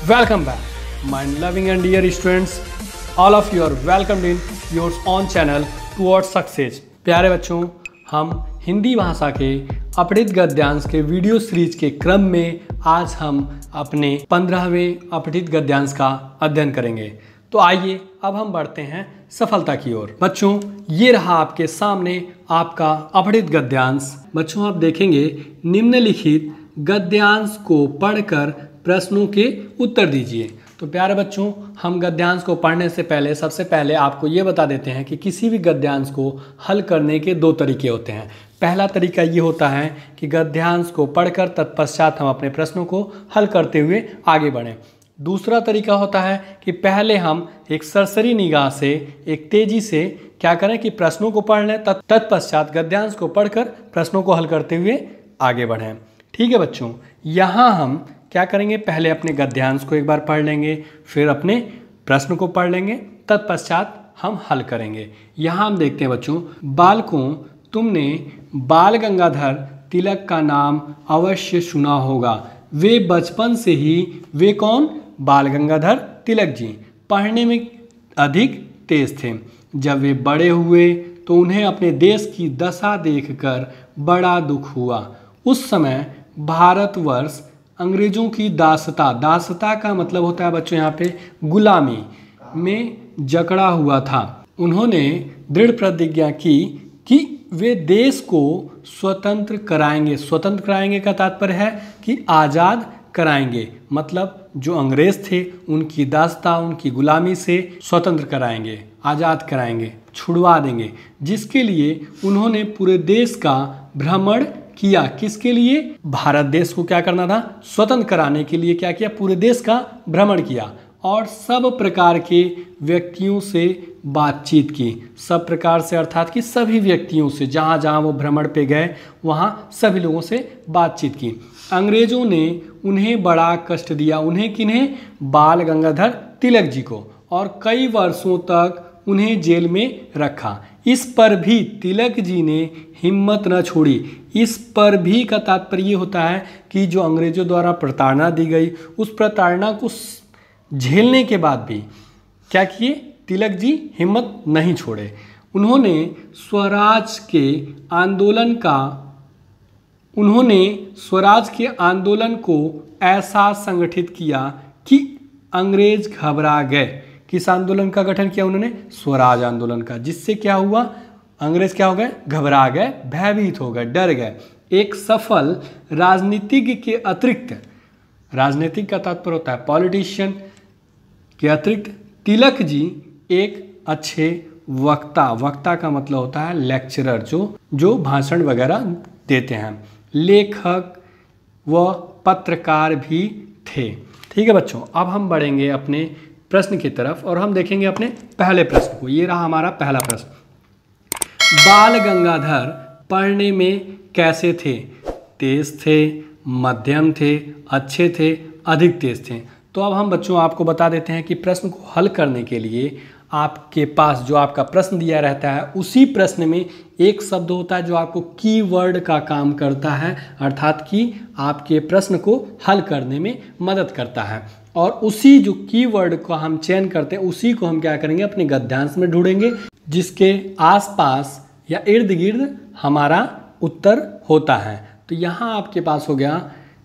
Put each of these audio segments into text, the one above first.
Welcome back, my loving and dear students. All of you are welcomed in your own channel towards success. प्यारे बच्चों, हम हिंदी भाषा के अपठित गद्यांश के वीडियो सीरीज के क्रम में आज हम अपने 15वें अपठित गद्यांश का अध्ययन करेंगे। तो आइए अब हम बढ़ते हैं सफलता की ओर। बच्चों, ये रहा आपके सामने आपका अपठित गद्यांश। बच्चों, आप देखेंगे निम्नलिखित गद्यांश को पढ़कर प्रश्नों के उत्तर दीजिए। तो प्यारे बच्चों, हम गद्यांश को पढ़ने से पहले सबसे पहले आपको ये बता देते हैं कि किसी भी गद्यांश को हल करने के दो तरीके होते हैं। पहला तरीका ये होता है कि गद्यांश को पढ़कर तत्पश्चात हम अपने प्रश्नों को हल करते हुए आगे बढ़ें। दूसरा तरीका होता है कि पहले हम एक सरसरी निगाह से एक तेजी से क्या करें कि प्रश्नों को पढ़ लें, तत्पश्चात गद्यांश को पढ़कर प्रश्नों को हल करते हुए आगे बढ़ें। ठीक है बच्चों, यहाँ हम क्या करेंगे, पहले अपने गद्यांश को एक बार पढ़ लेंगे, फिर अपने प्रश्न को पढ़ लेंगे, तत्पश्चात हम हल करेंगे। यहाँ हम देखते हैं बच्चों, बालकों, तुमने बाल गंगाधर तिलक का नाम अवश्य सुना होगा। वे बचपन से ही, वे कौन? बाल गंगाधर तिलक जी पढ़ने में अधिक तेज थे। जब वे बड़े हुए तो उन्हें अपने देश की दशा देखकर बड़ा दुख हुआ। उस समय भारतवर्ष अंग्रेजों की दासता का मतलब होता है बच्चों यहाँ पे गुलामी में जकड़ा हुआ था। उन्होंने दृढ़ प्रतिज्ञा की कि वे देश को स्वतंत्र कराएंगे। स्वतंत्र कराएंगे का तात्पर्य है कि आज़ाद कराएंगे, मतलब जो अंग्रेज थे उनकी दासता, उनकी गुलामी से स्वतंत्र कराएंगे, आज़ाद कराएंगे, छुड़वा देंगे। जिसके लिए उन्होंने पूरे देश का भ्रमण किया। किसके लिए? भारत देश को क्या करना था? स्वतंत्र कराने के लिए क्या किया? पूरे देश का भ्रमण किया और सब प्रकार के व्यक्तियों से बातचीत की। सब प्रकार से अर्थात कि सभी व्यक्तियों से, जहाँ जहाँ वो भ्रमण पे गए वहाँ सभी लोगों से बातचीत की। अंग्रेजों ने उन्हें बड़ा कष्ट दिया। उन्हें किन्हें? बाल गंगाधर तिलक जी को, और कई वर्षों तक उन्हें जेल में रखा। इस पर भी तिलक जी ने हिम्मत न छोड़ी। इस पर भी का तात्पर्य होता है कि जो अंग्रेजों द्वारा प्रताड़ना दी गई, उस प्रताड़ना को झेलने के बाद भी क्या किए? तिलक जी हिम्मत नहीं छोड़े। उन्होंने स्वराज के आंदोलन को ऐसा संगठित किया कि अंग्रेज घबरा गए। किस आंदोलन का गठन किया उन्होंने? स्वराज आंदोलन का। जिससे क्या हुआ? अंग्रेज क्या हो गए? घबरा गए, भयभीत हो गए, डर गए। एक सफल राजनीतिज्ञ के अतिरिक्त, राजनीतिक का तात्पर्य होता है पॉलिटिशियन के अतिरिक्त, तिलक जी एक अच्छे वक्ता का मतलब होता है लेक्चरर, जो भाषण वगैरह देते हैं, लेखक व पत्रकार भी थे। ठीक है बच्चों, अब हम बढ़ेंगे अपने प्रश्न की तरफ और हम देखेंगे अपने पहले प्रश्न को। ये रहा हमारा पहला प्रश्न। बाल गंगाधर पढ़ने में कैसे थे? तेज थे, मध्यम थे, अच्छे थे, अधिक तेज थे? तो अब हम बच्चों आपको बता देते हैं कि प्रश्न को हल करने के लिए आपके पास जो आपका प्रश्न दिया रहता है, उसी प्रश्न में एक शब्द होता है जो आपको कीवर्ड का काम करता है, अर्थात कि आपके प्रश्न को हल करने में मदद करता है। और उसी जो कीवर्ड को हम चयन करते हैं, उसी को हम क्या करेंगे? अपने गद्यांश में ढूंढेंगे, जिसके आसपास या इर्द गिर्द हमारा उत्तर होता है। तो यहाँ आपके पास हो गया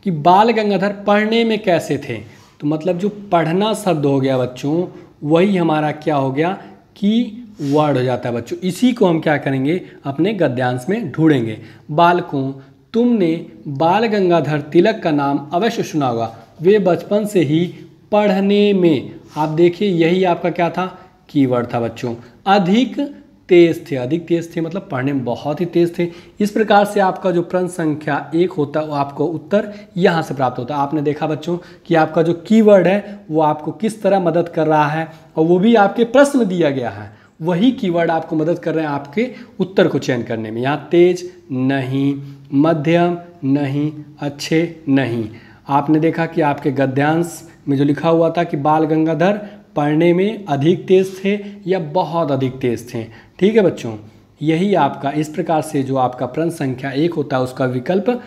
कि बाल गंगाधर पढ़ने में कैसे थे। तो मतलब जो पढ़ना शब्द हो गया बच्चों, वही हमारा क्या हो गया? की वर्ड हो जाता है बच्चों। इसी को हम क्या करेंगे? अपने गद्यांश में ढूंढेंगे। बालकों, तुमने बाल गंगाधर तिलक का नाम अवश्य सुना होगा। वे बचपन से ही पढ़ने में, आप देखिए यही आपका क्या था? कीवर्ड था बच्चों। अधिक तेज थे मतलब पढ़ने में बहुत ही तेज थे। इस प्रकार से आपका जो प्रश्न संख्या 1 होता है, वो आपको उत्तर यहाँ से प्राप्त होता है। आपने देखा बच्चों कि आपका जो कीवर्ड है वो आपको किस तरह मदद कर रहा है, और वो भी आपके प्रश्न दिया गया है। वही कीवर्ड आपको मदद कर रहे हैं आपके उत्तर को चयन करने में। यहाँ तेज नहीं, मध्यम नहीं, अच्छे नहीं। आपने देखा कि आपके गद्यांश में जो लिखा हुआ था कि बाल गंगाधर पढ़ने में अधिक तेज थे या बहुत अधिक तेज थे। ठीक है बच्चों, यही आपका इस प्रकार से जो आपका प्रश्न संख्या 1 होता है उसका विकल्प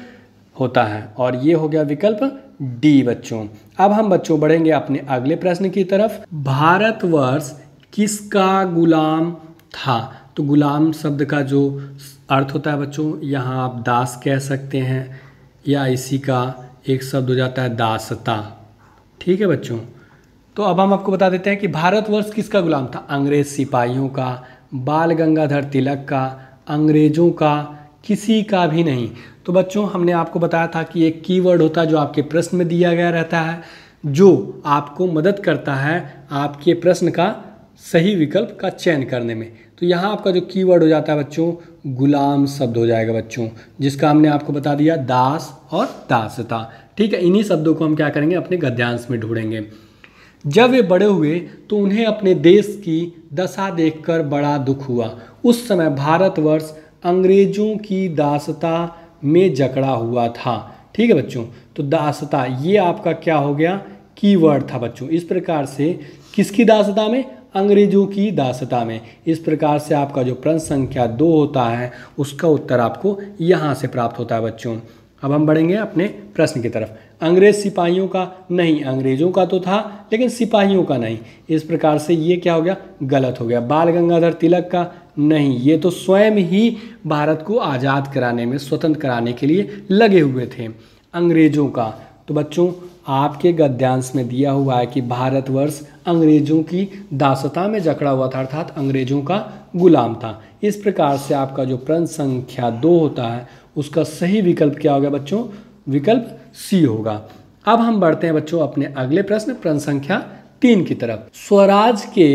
होता है, और ये हो गया विकल्प डी बच्चों। अब हम बच्चों बढ़ेंगे अपने अगले प्रश्न की तरफ। भारतवर्ष किसका गुलाम था? तो गुलाम शब्द का जो अर्थ होता है बच्चों, यहाँ आप दास कह सकते हैं या इसी का एक शब्द हो जाता है दासता। ठीक है बच्चों, तो अब हम आपको बता देते हैं कि भारतवर्ष किसका गुलाम था। अंग्रेज सिपाहियों का, बाल गंगाधर तिलक का, अंग्रेजों का, किसी का भी नहीं। तो बच्चों हमने आपको बताया था कि एक कीवर्ड होता है जो आपके प्रश्न में दिया गया रहता है, जो आपको मदद करता है आपके प्रश्न का सही विकल्प का चयन करने में। तो यहाँ आपका जो कीवर्ड हो जाता है बच्चों, गुलाम शब्द हो जाएगा बच्चों, जिसका हमने आपको बता दिया दास और दासता। ठीक है, इन्हीं शब्दों को हम क्या करेंगे, अपने गद्यांश में ढूंढेंगे। जब वे बड़े हुए तो उन्हें अपने देश की दशा देखकर बड़ा दुख हुआ। उस समय भारतवर्ष अंग्रेजों की दासता में जकड़ा हुआ था। ठीक है बच्चों, तो दासता ये आपका क्या हो गया, कीवर्ड था बच्चों। इस प्रकार से किसकी दासता में, अंग्रेजों की दासता में। इस प्रकार से आपका जो प्रश्न संख्या 2 होता है उसका उत्तर आपको यहाँ से प्राप्त होता है बच्चों। अब हम बढ़ेंगे अपने प्रश्न की तरफ। अंग्रेज सिपाहियों का नहीं, अंग्रेजों का तो था लेकिन सिपाहियों का नहीं। इस प्रकार से ये क्या हो गया, गलत हो गया। बाल गंगाधर तिलक का नहीं, ये तो स्वयं ही भारत को आज़ाद कराने में, स्वतंत्र कराने के लिए लगे हुए थे। अंग्रेजों का, तो बच्चों आपके गद्यांश में दिया हुआ है कि भारतवर्ष अंग्रेजों की दासता में जकड़ा हुआ था, अर्थात अंग्रेजों का गुलाम था। इस प्रकार से आपका जो प्रश्न संख्या 2 होता है उसका सही विकल्प क्या होगा बच्चों, विकल्प सी होगा। अब हम बढ़ते हैं बच्चों अपने अगले प्रश्न संख्या 3 की तरफ। स्वराज के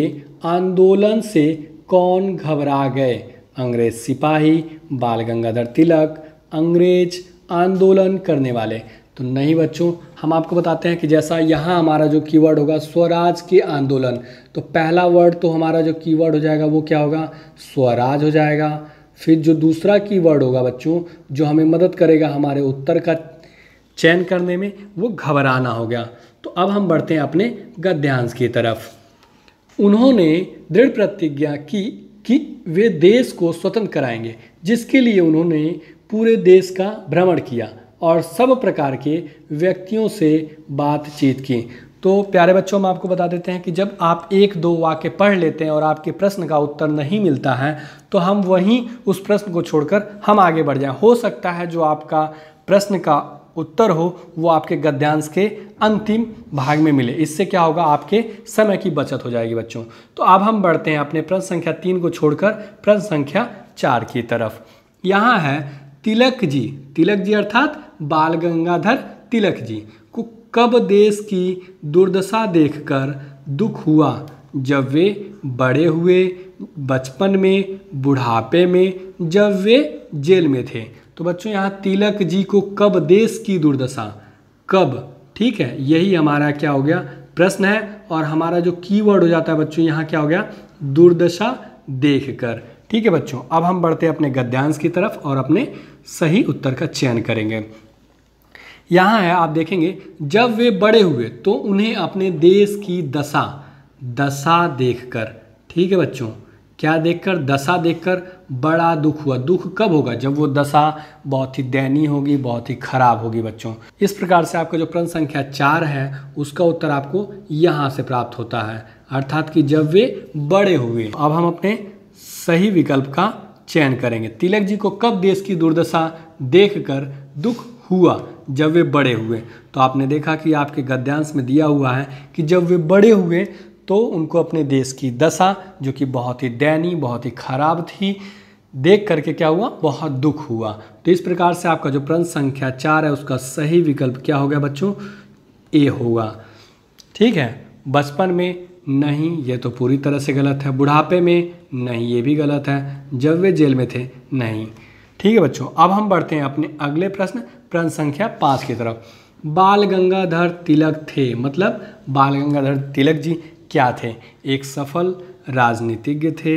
आंदोलन से कौन घबरा गए? अंग्रेज सिपाही, बाल गंगाधर तिलक, अंग्रेज आंदोलन करने वाले। तो नहीं बच्चों, हम आपको बताते हैं कि जैसा यहाँ हमारा जो कीवर्ड होगा स्वराज के आंदोलन, तो पहला वर्ड तो हमारा जो कीवर्ड हो जाएगा वो क्या होगा, स्वराज हो जाएगा। फिर जो दूसरा कीवर्ड होगा बच्चों जो हमें मदद करेगा हमारे उत्तर का चयन करने में, वो घबराना हो गया। तो अब हम बढ़ते हैं अपने गद्यांश की तरफ। उन्होंने दृढ़ प्रतिज्ञा की कि वे देश को स्वतंत्र कराएंगे, जिसके लिए उन्होंने पूरे देश का भ्रमण किया और सब प्रकार के व्यक्तियों से बातचीत की। तो प्यारे बच्चों हम आपको बता देते हैं कि जब आप 1-2 वाक्य पढ़ लेते हैं और आपके प्रश्न का उत्तर नहीं मिलता है तो हम वहीं उस प्रश्न को छोड़कर हम आगे बढ़ जाएं। हो सकता है जो आपका प्रश्न का उत्तर हो वो आपके गद्यांश के अंतिम भाग में मिले। इससे क्या होगा, आपके समय की बचत हो जाएगी बच्चों। तो अब हम बढ़ते हैं अपने प्रश्न संख्या 3 को छोड़कर प्रश्न संख्या 4 की तरफ। यहाँ है तिलक जी अर्थात बाल गंगाधर तिलक जी को कब देश की दुर्दशा देखकर दुख हुआ? जब वे बड़े हुए, बचपन में, बुढ़ापे में, जब वे जेल में थे। तो बच्चों यहाँ तिलक जी को कब देश की दुर्दशा, कब, ठीक है, यही हमारा क्या हो गया प्रश्न है। और हमारा जो कीवर्ड हो जाता है बच्चों यहाँ क्या हो गया, दुर्दशा देखकर। ठीक है बच्चों, अब हम बढ़ते हैं अपने गद्यांश की तरफ और अपने सही उत्तर का चयन करेंगे। यहाँ है, आप देखेंगे जब वे बड़े हुए तो उन्हें अपने देश की दशा देखकर, ठीक है बच्चों, क्या देखकर, दशा देखकर बड़ा दुख हुआ। दुख कब होगा, जब वो दशा बहुत ही दयनीय होगी, बहुत ही खराब होगी बच्चों। इस प्रकार से आपका जो प्रश्न संख्या 4 है उसका उत्तर आपको यहाँ से प्राप्त होता है, अर्थात कि जब वे बड़े हुए। अब हम अपने सही विकल्प का चयन करेंगे। तिलक जी को कब देश की दुर्दशा देखकर दुख हुआ? जब वे बड़े हुए। तो आपने देखा कि आपके गद्यांश में दिया हुआ है कि जब वे बड़े हुए तो उनको अपने देश की दशा जो कि बहुत ही दयनीय, बहुत ही खराब थी, देख करके क्या हुआ, बहुत दुख हुआ। तो इस प्रकार से आपका जो प्रश्न संख्या 4 है उसका सही विकल्प क्या हो गया बच्चों, ए होगा। ठीक है, बचपन में नहीं, ये तो पूरी तरह से गलत है। बुढ़ापे में नहीं, ये भी गलत है। जब वे जेल में थे नहीं। ठीक है बच्चों, अब हम बढ़ते हैं अपने अगले प्रश्न संख्या 5 की तरफ। बाल गंगाधर तिलक थे, मतलब बाल गंगाधर तिलक जी क्या थे? एक सफल राजनीतिज्ञ थे,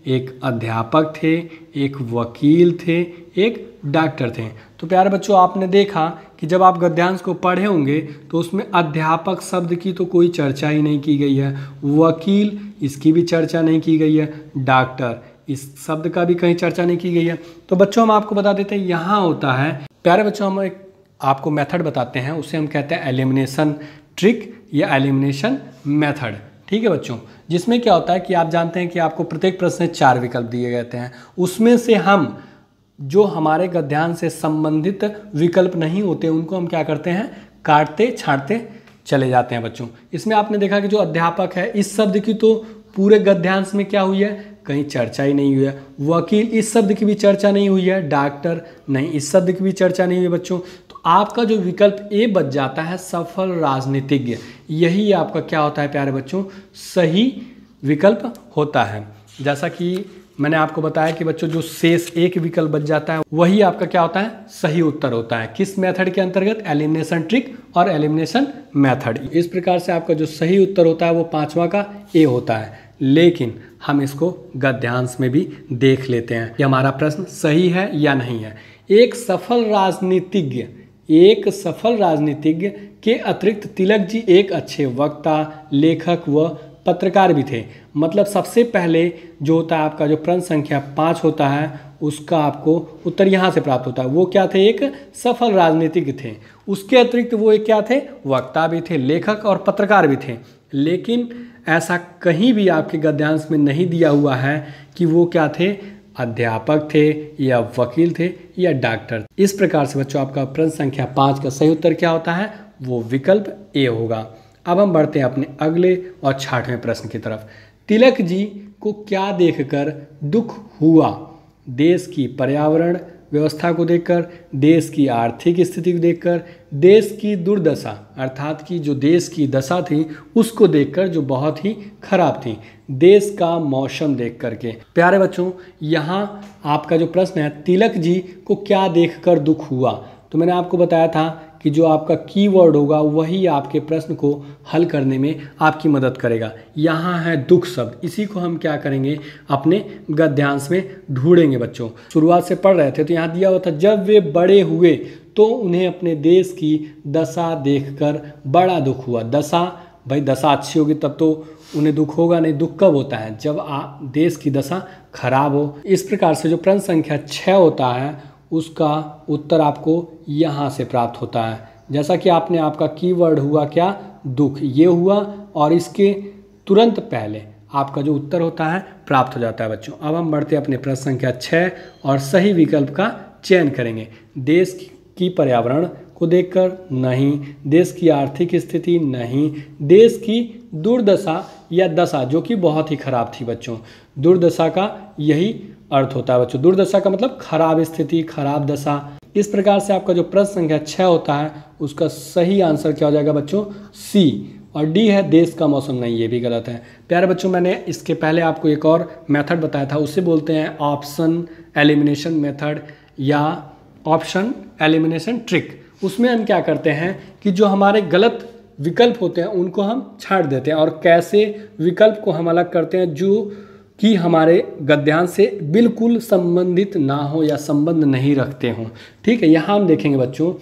एक अध्यापक थे, एक वकील थे, एक डॉक्टर थे। तो प्यारे बच्चों आपने देखा कि जब आप गद्यांश को पढ़े होंगे तो उसमें अध्यापक शब्द की तो कोई चर्चा ही नहीं की गई है, वकील इसकी भी चर्चा नहीं की गई है, डॉक्टर इस शब्द का भी कहीं चर्चा नहीं की गई है। तो बच्चों हम आपको बता देते हैं यहाँ होता है, प्यारे बच्चों हम एक आपको मेथड बताते हैं उसे हम कहते हैं एलिमिनेशन ट्रिक या एलिमिनेशन मेथड। ठीक है बच्चों, जिसमें क्या होता है कि आप जानते हैं कि आपको प्रत्येक प्रश्न में 4 विकल्प दिए गए हैं, उसमें से हम जो हमारे गद्यांश से संबंधित विकल्प नहीं होते उनको हम क्या करते हैं, काटते छांटते चले जाते हैं बच्चों। इसमें आपने देखा कि जो अध्यापक है इस शब्द की तो पूरे गद्यांश में क्या हुई है, कहीं चर्चा ही नहीं हुई है। वकील इस शब्द की भी चर्चा नहीं हुई है। डॉक्टर नहीं, इस शब्द की भी चर्चा नहीं हुई है बच्चों। तो आपका जो विकल्प ए बच जाता है सफल राजनीतिज्ञ, यही आपका क्या होता है प्यारे बच्चों, सही विकल्प होता है। जैसा कि मैंने आपको बताया कि बच्चों जो शेष एक विकल्प बच जाता है वही आपका क्या होता है, सही उत्तर होता है। किस मेथड के अंतर्गत, एलिमिनेशन ट्रिक और एलिमिनेशन मेथड। इस प्रकार से आपका जो सही उत्तर होता है वो 5वां का ए होता है। लेकिन हम इसको गद्यांश में भी देख लेते हैं कि हमारा प्रश्न सही है या नहीं है। एक सफल राजनीतिज्ञ के अतिरिक्त तिलक जी एक अच्छे वक्ता, लेखक व पत्रकार भी थे। मतलब सबसे पहले जो होता है आपका जो प्रश्न संख्या 5 होता है उसका आपको उत्तर यहाँ से प्राप्त होता है। वो क्या थे, एक सफल राजनीतिज्ञ थे। उसके अतिरिक्त वो एक क्या थे, वक्ता भी थे, लेखक और पत्रकार भी थे। लेकिन ऐसा कहीं भी आपके गद्यांश में नहीं दिया हुआ है कि वो क्या थे, अध्यापक थे या वकील थे या डॉक्टर। इस प्रकार से बच्चों आपका प्रश्न संख्या 5 का सही उत्तर क्या होता है, वो विकल्प ए होगा। अब हम बढ़ते हैं अपने अगले और 6वें प्रश्न की तरफ। तिलक जी को क्या देखकर दुख हुआ? देश की पर्यावरण व्यवस्था को देखकर, देश की आर्थिक स्थिति को देखकर, देश की दुर्दशा अर्थात कि जो देश की दशा थी उसको देखकर जो बहुत ही खराब थी, देश का मौसम देख करके। प्यारे बच्चों यहाँ आपका जो प्रश्न है तिलक जी को क्या देखकर दुख हुआ, तो मैंने आपको बताया था कि जो आपका कीवर्ड होगा वही आपके प्रश्न को हल करने में आपकी मदद करेगा। यहाँ है दुख शब्द, इसी को हम क्या करेंगे, अपने गद्यांश में ढूंढेंगे बच्चों। शुरुआत से पढ़ रहे थे तो यहाँ दिया हुआ था जब वे बड़े हुए तो उन्हें अपने देश की दशा देखकर बड़ा दुख हुआ। दशा, भाई दशा अच्छी होगी तब तो उन्हें दुख होगा नहीं। दुख कब होता है, जब देश की दशा खराब हो। इस प्रकार से जो प्रश्न संख्या 6 होता है उसका उत्तर आपको यहाँ से प्राप्त होता है। जैसा कि आपने आपका कीवर्ड हुआ क्या, दुख, ये हुआ और इसके तुरंत पहले आपका जो उत्तर होता है प्राप्त हो जाता है बच्चों। अब हम बढ़ते हैं अपने प्रश्न संख्या 6 और सही विकल्प का चयन करेंगे। देश की पर्यावरण को देखकर नहीं, देश की आर्थिक स्थिति नहीं, देश की दुर्दशा या दशा जो कि बहुत ही खराब थी बच्चों। दुर्दशा का यही अर्थ होता है बच्चों, दुर्दशा का मतलब खराब स्थिति, खराब दशा। इस प्रकार से आपका जो प्रश्न संख्या 6 होता है उसका सही आंसर क्या हो जाएगा बच्चों, सी। और डी है देश का मौसम नहीं, ये भी गलत है। प्यारे बच्चों मैंने इसके पहले आपको एक और मेथड बताया था, उसे बोलते हैं ऑप्शन एलिमिनेशन मेथड या ऑप्शन एलिमिनेशन ट्रिक। उसमें हम क्या करते हैं कि जो हमारे गलत विकल्प होते हैं उनको हम छांट देते हैं और कैसे विकल्प को हम अलग करते हैं जो कि हमारे गद्यांश से बिल्कुल संबंधित ना हो या संबंध नहीं रखते हों। ठीक है, यहाँ हम देखेंगे बच्चों,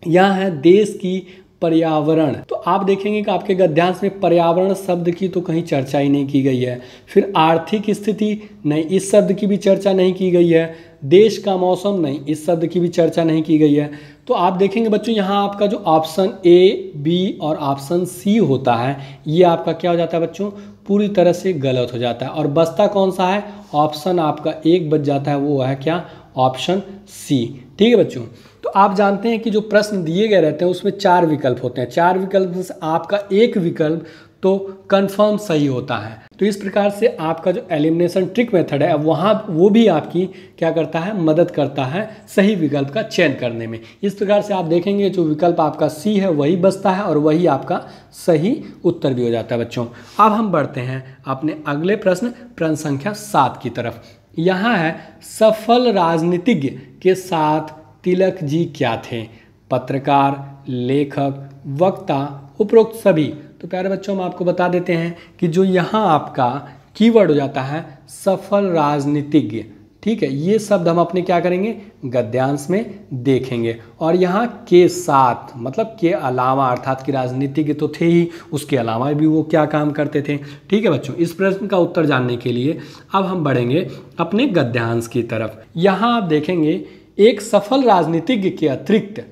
यहाँ है देश की पर्यावरण। तो आप देखेंगे कि आपके गद्यांश में पर्यावरण शब्द की तो कहीं चर्चा ही नहीं की गई है। फिर आर्थिक स्थिति नहीं, इस शब्द की भी चर्चा नहीं की गई है। देश का मौसम नहीं, इस शब्द की भी चर्चा नहीं की गई है। तो आप देखेंगे बच्चों यहाँ आपका जो ऑप्शन ए, बी और ऑप्शन सी होता है ये आपका क्या हो जाता है बच्चों, पूरी तरह से गलत हो जाता है। और बचता कौन सा है, ऑप्शन आपका एक बच जाता है, वो है क्या, ऑप्शन सी। ठीक है बच्चों, तो आप जानते हैं कि जो प्रश्न दिए गए रहते हैं उसमें 4 विकल्प होते हैं। 4 विकल्प में से आपका एक विकल्प तो कंफर्म सही होता है। तो इस प्रकार से आपका जो एलिमिनेशन ट्रिक मेथड है वहाँ वो भी आपकी क्या करता है, मदद करता है सही विकल्प का चयन करने में। इस प्रकार से आप देखेंगे जो विकल्प आपका सी है वही बचता है और वही आपका सही उत्तर भी हो जाता है बच्चों। अब हम बढ़ते हैं अपने अगले प्रश्न संख्या 7 की तरफ। यहाँ है सफल राजनीतिज्ञ के साथ तिलक जी क्या थे, पत्रकार, लेखक, वक्ता, उपरोक्त सभी। तो प्यारे बच्चों हम आपको बता देते हैं कि जो यहाँ आपका कीवर्ड हो जाता है सफल राजनीतिज्ञ। ठीक है, ये शब्द हम अपने क्या करेंगे, गद्यांश में देखेंगे। और यहाँ के साथ मतलब के अलावा, अर्थात कि राजनीतिज्ञ तो थे ही, उसके अलावा भी वो क्या काम करते थे। ठीक है बच्चों, इस प्रश्न का उत्तर जानने के लिए अब हम बढ़ेंगे अपने गद्यांश की तरफ। यहाँ आप देखेंगे एक सफल राजनीतिज्ञ के अतिरिक्त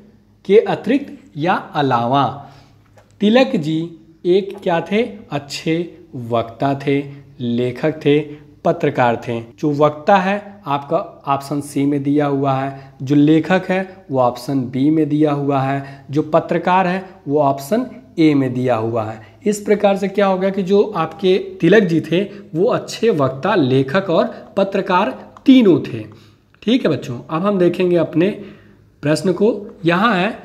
के अतिरिक्त या अलावा। तिलक जी एक क्या थे? अच्छे वक्ता थे, लेखक थे, पत्रकार थे। जो वक्ता है आपका ऑप्शन सी में दिया हुआ है, जो लेखक है वो ऑप्शन बी में दिया हुआ है, जो पत्रकार है वो ऑप्शन ए में दिया हुआ है। इस प्रकार से क्या हो गया कि जो आपके तिलक जी थे वो अच्छे वक्ता, लेखक और पत्रकार तीनों थे। ठीक है बच्चों, अब हम देखेंगे अपने प्रश्न को। यहाँ है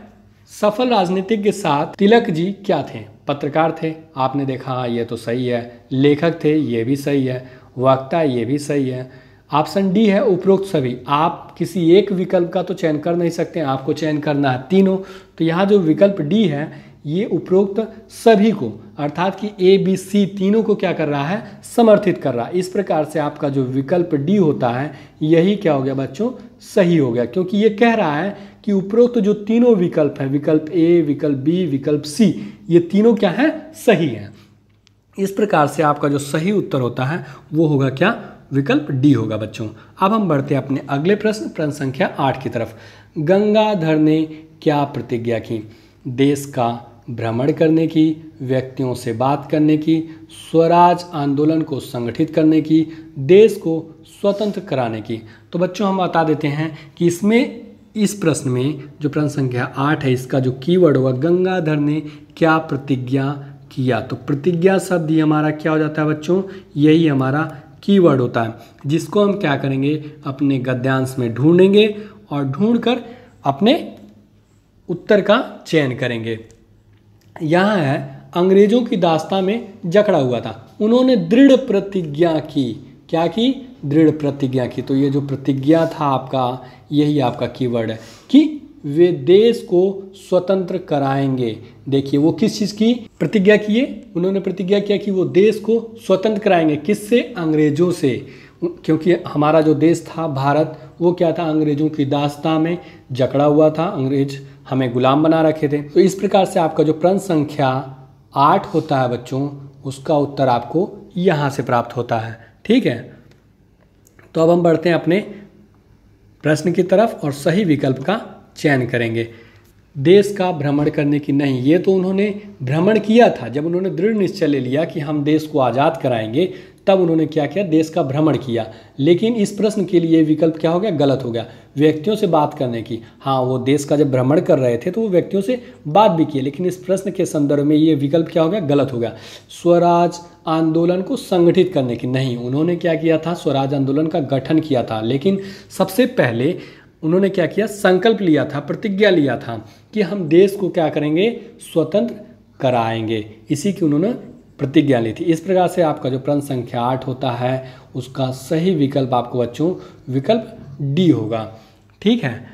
सफल राजनीतिज्ञ के साथ तिलक जी क्या थे? पत्रकार थे, आपने देखा हाँ ये तो सही है। लेखक थे, ये भी सही है। वक्ता, ये भी सही है। ऑप्शन डी है उपरोक्त सभी। आप किसी एक विकल्प का तो चयन कर नहीं सकते, आपको चयन करना है तीनों। तो यहाँ जो विकल्प डी है ये उपरोक्त सभी को, अर्थात कि ए बी सी तीनों को क्या कर रहा है? समर्थित कर रहा है। इस प्रकार से आपका जो विकल्प डी होता है यही क्या हो गया बच्चों? सही हो गया, क्योंकि ये कह रहा है कि उपरोक्त जो तीनों विकल्प हैं, विकल्प ए, विकल्प बी, विकल्प सी, ये तीनों क्या हैं? सही हैं। इस प्रकार से आपका जो सही उत्तर होता है वो होगा क्या? विकल्प डी होगा बच्चों। अब हम बढ़ते हैं अपने अगले प्रश्न, प्रश्न संख्या 8 की तरफ। गंगाधर ने क्या प्रतिज्ञा की? देश का भ्रमण करने की, व्यक्तियों से बात करने की, स्वराज आंदोलन को संगठित करने की, देश को स्वतंत्र कराने की। तो बच्चों हम बता देते हैं कि इसमें, इस प्रश्न में जो प्रश्न संख्या 8 है इसका जो कीवर्ड होगा गंगाधर ने क्या प्रतिज्ञा किया। तो प्रतिज्ञा शब्द ही हमारा क्या हो जाता है बच्चों? यही हमारा कीवर्ड होता है, जिसको हम क्या करेंगे? अपने गद्यांश में ढूंढेंगे और ढूंढकर अपने उत्तर का चयन करेंगे। यहाँ है अंग्रेजों की दास्तां में जकड़ा हुआ था, उन्होंने दृढ़ प्रतिज्ञा की। क्या की? दृढ़ प्रतिज्ञा की। तो ये जो प्रतिज्ञा था आपका, यही आपका कीवर्ड है कि वे देश को स्वतंत्र कराएंगे। देखिए वो किस चीज़ की प्रतिज्ञा किए? उन्होंने प्रतिज्ञा किया कि वो देश को स्वतंत्र कराएंगे। किससे? अंग्रेजों से। क्योंकि हमारा जो देश था भारत, वो क्या था? अंग्रेजों की दास्तां में जकड़ा हुआ था, अंग्रेज हमें गुलाम बना रखे थे। तो इस प्रकार से आपका जो प्रश्न संख्या 8 होता है बच्चों, उसका उत्तर आपको यहाँ से प्राप्त होता है। ठीक है, तो अब हम बढ़ते हैं अपने प्रश्न की तरफ और सही विकल्प का चयन करेंगे। देश का भ्रमण करने की नहीं, ये तो उन्होंने भ्रमण किया था। जब उन्होंने दृढ़ निश्चय ले लिया कि हम देश को आज़ाद कराएंगे, तब उन्होंने क्या किया? देश का भ्रमण किया। लेकिन इस प्रश्न के लिए विकल्प क्या हो गया? गलत हो गया। व्यक्तियों से बात करने की, हाँ वो देश का जब भ्रमण कर रहे थे तो वो व्यक्तियों से बात भी की, लेकिन इस प्रश्न के संदर्भ में ये विकल्प क्या हो गया? गलत हो गया। स्वराज आंदोलन को संगठित करने की नहीं, उन्होंने क्या किया था? स्वराज आंदोलन का गठन किया था, लेकिन सबसे पहले उन्होंने क्या किया? संकल्प लिया था, प्रतिज्ञा लिया था कि हम देश को क्या करेंगे? स्वतंत्र कराएंगे। इसी की उन्होंने प्रतिज्ञा ली थी। इस प्रकार से आपका जो प्रश्न संख्या 8 होता है उसका सही विकल्प आपको बच्चों विकल्प डी होगा। ठीक है,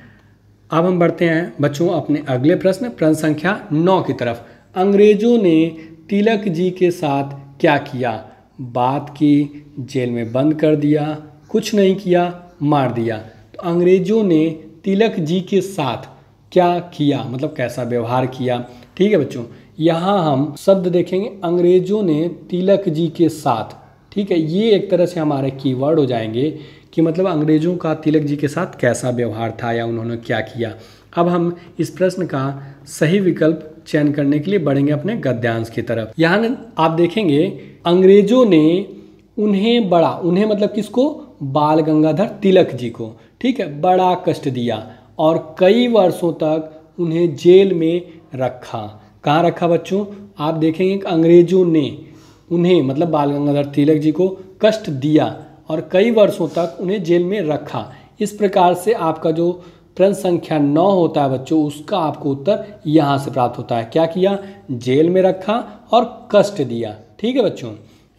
अब हम बढ़ते हैं बच्चों अपने अगले प्रश्न, प्रश्न संख्या 9 की तरफ। अंग्रेजों ने तिलक जी के साथ क्या किया? बात की, जेल में बंद कर दिया, कुछ नहीं किया, मार दिया। तो अंग्रेजों ने तिलक जी के साथ क्या किया, मतलब कैसा व्यवहार किया? ठीक है बच्चों, यहाँ हम शब्द देखेंगे अंग्रेजों ने तिलक जी के साथ। ठीक है, ये एक तरह से हमारे कीवर्ड हो जाएंगे कि मतलब अंग्रेजों का तिलक जी के साथ कैसा व्यवहार था या उन्होंने क्या किया। अब हम इस प्रश्न का सही विकल्प चयन करने के लिए बढ़ेंगे अपने गद्यांश की तरफ। यहाँ आप देखेंगे अंग्रेजों ने उन्हें बड़ा, उन्हें मतलब किसको? बाल गंगाधर तिलक जी को, ठीक है, बड़ा कष्ट दिया और कई वर्षों तक उन्हें जेल में रखा। कहाँ रखा बच्चों? आप देखेंगे कि अंग्रेजों ने उन्हें मतलब बाल गंगाधर तिलक जी को कष्ट दिया और कई वर्षों तक उन्हें जेल में रखा। इस प्रकार से आपका जो प्रश्न संख्या 9 होता है बच्चों, उसका आपको उत्तर यहाँ से प्राप्त होता है। क्या किया? जेल में रखा और कष्ट दिया। ठीक है बच्चों,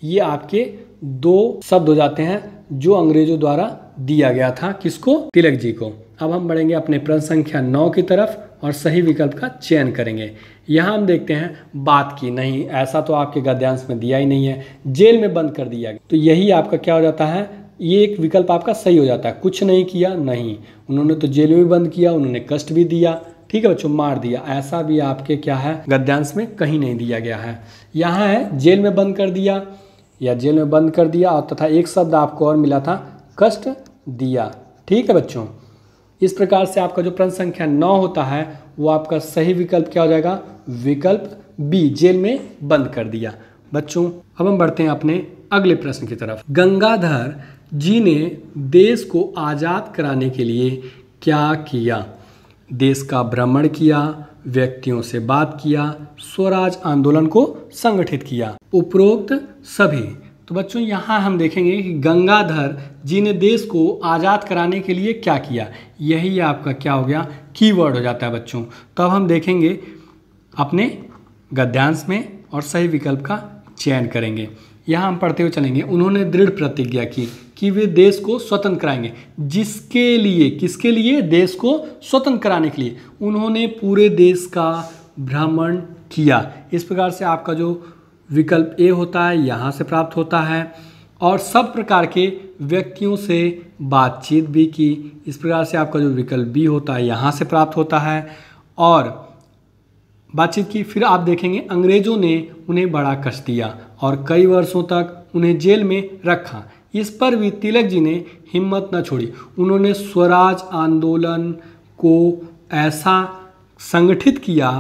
ये आपके 2 शब्द हो जाते हैं जो अंग्रेजों द्वारा दिया गया था, किसको? तिलक जी को। अब हम बढ़ेंगे अपने प्रश्न संख्या 9 की तरफ और सही विकल्प का चयन करेंगे। यहाँ हम देखते हैं बात की, नहीं ऐसा तो आपके गद्यांश में दिया ही नहीं है। जेल में बंद कर दिया, तो यही आपका क्या हो जाता है? ये एक विकल्प आपका सही हो जाता है। कुछ नहीं किया, नहीं, उन्होंने तो जेल में बंद किया, उन्होंने कष्ट भी दिया। ठीक है बच्चों, मार दिया, ऐसा भी आपके क्या है? गद्यांश में कहीं नहीं दिया गया है। यहाँ है जेल में बंद कर दिया या जेल में बंद कर दिया और तथा एक शब्द आपको और मिला था, कष्ट दिया। ठीक है बच्चों, इस प्रकार से आपका जो प्रश्न संख्या 9 होता है वो आपका सही विकल्प क्या हो जाएगा, विकल्प बी, जेल में बंद कर दिया। बच्चों अब हम बढ़ते हैं अपने अगले प्रश्न की तरफ। गंगाधर जी ने देश को आज़ाद कराने के लिए क्या किया? देश का भ्रमण किया, व्यक्तियों से बात किया, स्वराज आंदोलन को संगठित किया, उपरोक्त सभी। तो बच्चों यहाँ हम देखेंगे कि गंगाधर जी ने देश को आज़ाद कराने के लिए क्या किया, यही आपका क्या हो गया, कीवर्ड हो जाता है बच्चों। तो अब हम देखेंगे अपने गद्यांश में और सही विकल्प का चयन करेंगे। यहाँ हम पढ़ते हुए चलेंगे। उन्होंने दृढ़ प्रतिज्ञा की कि वे देश को स्वतंत्र कराएंगे। जिसके लिए, किसके लिए? देश को स्वतंत्र कराने के लिए उन्होंने पूरे देश का भ्रमण किया। इस प्रकार से आपका जो विकल्प ए होता है यहाँ से प्राप्त होता है। और सब प्रकार के व्यक्तियों से बातचीत भी की। इस प्रकार से आपका जो विकल्प बी होता है यहाँ से प्राप्त होता है और बातचीत की। फिर आप देखेंगे अंग्रेजों ने उन्हें बड़ा कष्ट दिया और कई वर्षों तक उन्हें जेल में रखा। इस पर भी तिलक जी ने हिम्मत न छोड़ी। उन्होंने स्वराज आंदोलन को ऐसा संगठित किया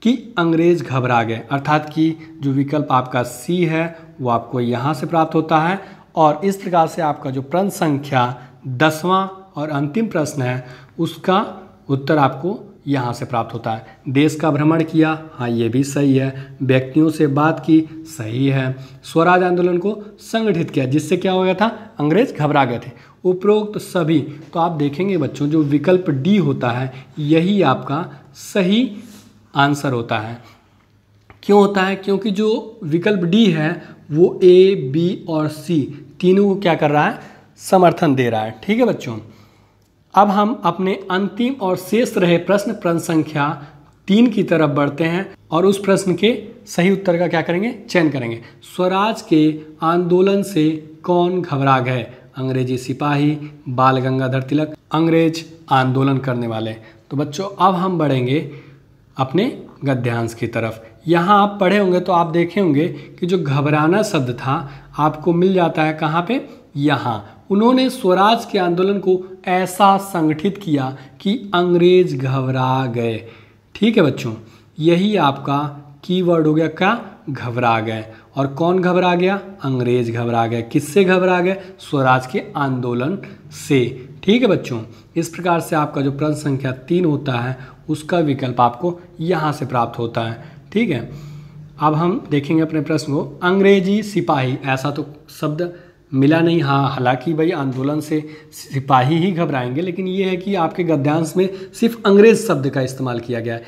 कि अंग्रेज घबरा गए। अर्थात कि जो विकल्प आपका सी है वो आपको यहाँ से प्राप्त होता है। और इस प्रकार से आपका जो प्रश्न संख्या 10वां और अंतिम प्रश्न है उसका उत्तर आपको यहाँ से प्राप्त होता है। देश का भ्रमण किया, हाँ ये भी सही है। व्यक्तियों से बात की, सही है। स्वराज आंदोलन को संगठित किया, जिससे क्या हो गया था, अंग्रेज घबरा गए थे। उपरोक्त सभी। तो आप देखेंगे बच्चों जो विकल्प डी होता है यही आपका सही आंसर होता है। क्यों होता है? क्योंकि जो विकल्प डी है वो ए, बी और सी तीनों को क्या कर रहा है, समर्थन दे रहा है। ठीक है बच्चों, अब हम अपने अंतिम और शेष रहे प्रश्न संख्या 3 की तरफ बढ़ते हैं और उस प्रश्न के सही उत्तर का क्या करेंगे, चयन करेंगे। स्वराज के आंदोलन से कौन घबरा गए? अंग्रेजी सिपाही, बाल गंगाधर तिलक, अंग्रेज आंदोलन करने वाले। तो बच्चों अब हम बढ़ेंगे अपने गद्यांश की तरफ। यहाँ आप पढ़े होंगे तो आप देखे होंगे कि जो घबराना शब्द था आपको मिल जाता है कहाँ पे, यहाँ। उन्होंने स्वराज के आंदोलन को ऐसा संगठित किया कि अंग्रेज घबरा गए। ठीक है बच्चों, यही आपका कीवर्ड हो गया, क्या, घबरा गए। और कौन घबरा गया? अंग्रेज घबरा गए। किससे घबरा गए? स्वराज के आंदोलन से। ठीक है बच्चों, इस प्रकार से आपका जो प्रश्न संख्या 3 होता है उसका विकल्प आपको यहाँ से प्राप्त होता है। ठीक है, अब हम देखेंगे अपने प्रश्न को। अंग्रेजी सिपाही, ऐसा तो शब्द मिला नहीं। हाँ, हालांकि भाई आंदोलन से सिपाही ही घबराएंगे, लेकिन ये है कि आपके गद्यांश में सिर्फ अंग्रेज शब्द का इस्तेमाल किया गया है।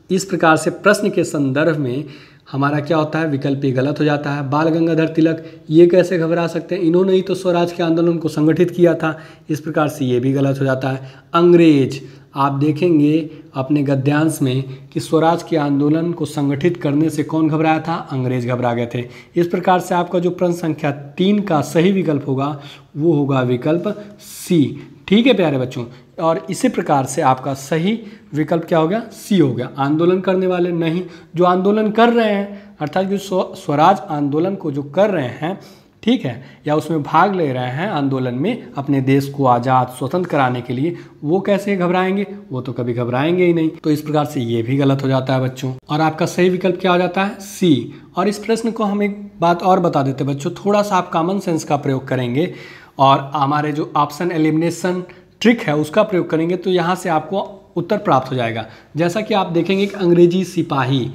इस प्रकार से प्रश्न के संदर्भ में हमारा क्या होता है, विकल्प ये गलत हो जाता है। बाल गंगाधर तिलक ये कैसे घबरा सकते हैं, इन्होंने ही तो स्वराज के आंदोलन को संगठित किया था। इस प्रकार से ये भी गलत हो जाता है। अंग्रेज, आप देखेंगे अपने गद्यांश में कि स्वराज के आंदोलन को संगठित करने से कौन घबराया था, अंग्रेज घबरा गए थे। इस प्रकार से आपका जो प्रश्न संख्या 3 का सही विकल्प होगा वो होगा विकल्प सी। ठीक है प्यारे बच्चों, और इसी प्रकार से आपका सही विकल्प क्या हो गया, सी हो गया। आंदोलन करने वाले नहीं, जो आंदोलन कर रहे हैं, अर्थात जो स्वराज आंदोलन को जो कर रहे हैं, ठीक है, या उसमें भाग ले रहे हैं आंदोलन में अपने देश को आज़ाद स्वतंत्र कराने के लिए, वो कैसे घबराएंगे, वो तो कभी घबराएंगे ही नहीं। तो इस प्रकार से ये भी गलत हो जाता है बच्चों, और आपका सही विकल्प क्या हो जाता है, सी। और इस प्रश्न को हम एक बात और बता देते हैं बच्चों, थोड़ा सा आप कॉमन सेंस का प्रयोग करेंगे और हमारे जो ऑप्शन एलिमिनेशन ट्रिक है उसका प्रयोग करेंगे तो यहाँ से आपको उत्तर प्राप्त हो जाएगा। जैसा कि आप देखेंगे कि अंग्रेजी सिपाही,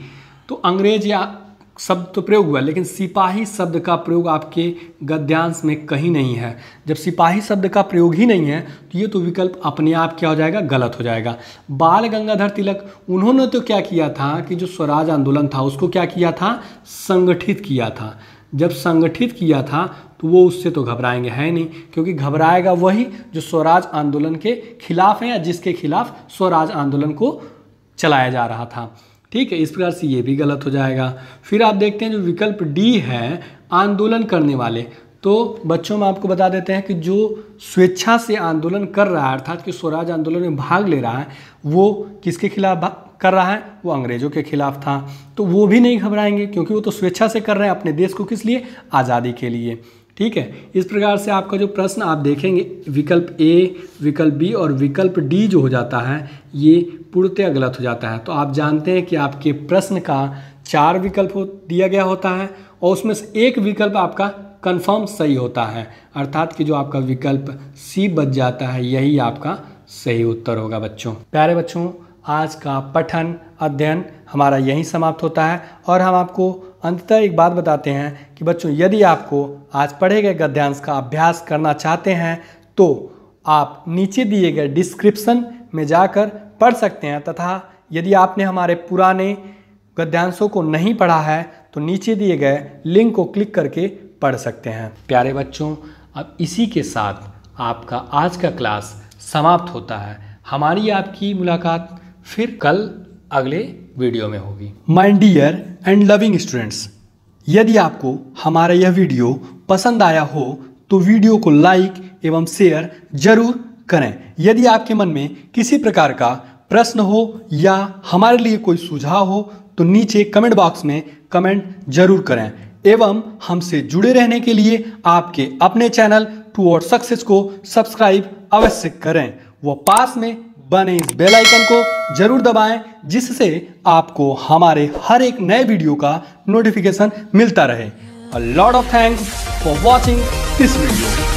तो अंग्रेज या शब्द तो प्रयोग हुआ, लेकिन सिपाही शब्द का प्रयोग आपके गद्यांश में कहीं नहीं है। जब सिपाही शब्द का प्रयोग ही नहीं है तो ये तो विकल्प अपने आप क्या हो जाएगा, गलत हो जाएगा। बाल गंगाधर तिलक, उन्होंने तो क्या किया था कि जो स्वराज आंदोलन था उसको क्या किया था, संगठित किया था। जब संगठित किया था तो वो उससे तो घबराएंगे है नहीं, क्योंकि घबराएगा वही जो स्वराज आंदोलन के खिलाफ है या जिसके खिलाफ स्वराज आंदोलन को चलाया जा रहा था। ठीक है, इस प्रकार से ये भी गलत हो जाएगा। फिर आप देखते हैं जो विकल्प डी है, आंदोलन करने वाले, तो बच्चों में आपको बता देते हैं कि जो स्वेच्छा से आंदोलन कर रहा है, अर्थात कि स्वराज आंदोलन में भाग ले रहा है, वो किसके खिलाफ कर रहा है, वो अंग्रेजों के खिलाफ था। तो वो भी नहीं घबराएंगे क्योंकि वो तो स्वेच्छा से कर रहे हैं अपने देश को किस लिए, आज़ादी के लिए। ठीक है। इस प्रकार से आपका जो प्रश्न आप देखेंगे विकल्प ए, विकल्प बी और विकल्प डी जो हो जाता है ये पूर्णतः गलत हो जाता है। तो आप जानते हैं कि आपके प्रश्न का 4 विकल्प दिया गया होता है और उसमें से एक विकल्प आपका कंफर्म सही होता है, अर्थात कि जो आपका विकल्प सी बच जाता है यही आपका सही उत्तर होगा। बच्चों, प्यारे बच्चों, आज का पठन अध्ययन हमारा यहीं समाप्त होता है और हम आपको अंततः एक बात बताते हैं कि बच्चों यदि आपको आज पढ़े गए गद्यांश का अभ्यास करना चाहते हैं तो आप नीचे दिए गए डिस्क्रिप्शन में जाकर पढ़ सकते हैं, तथा यदि आपने हमारे पुराने गद्यांशों को नहीं पढ़ा है तो नीचे दिए गए लिंक को क्लिक करके पढ़ सकते हैं। प्यारे बच्चों, अब इसी के साथ आपका आज का क्लास समाप्त होता है। हमारी आपकी मुलाकात फिर कल अगले वीडियो में होगी। My dear and loving students, यदि आपको हमारा यह वीडियो पसंद आया हो तो वीडियो को लाइक एवं शेयर जरूर करें। यदि आपके मन में किसी प्रकार का प्रश्न हो या हमारे लिए कोई सुझाव हो तो नीचे कमेंट बॉक्स में कमेंट जरूर करें एवं हमसे जुड़े रहने के लिए आपके अपने चैनल टुवर्ड्स सक्सेस को सब्सक्राइब अवश्य करें। वो पास में बने इस बेल आइकन को जरूर दबाएं जिससे आपको हमारे हर एक नए वीडियो का नोटिफिकेशन मिलता रहे। A lot of thanks for watching this video.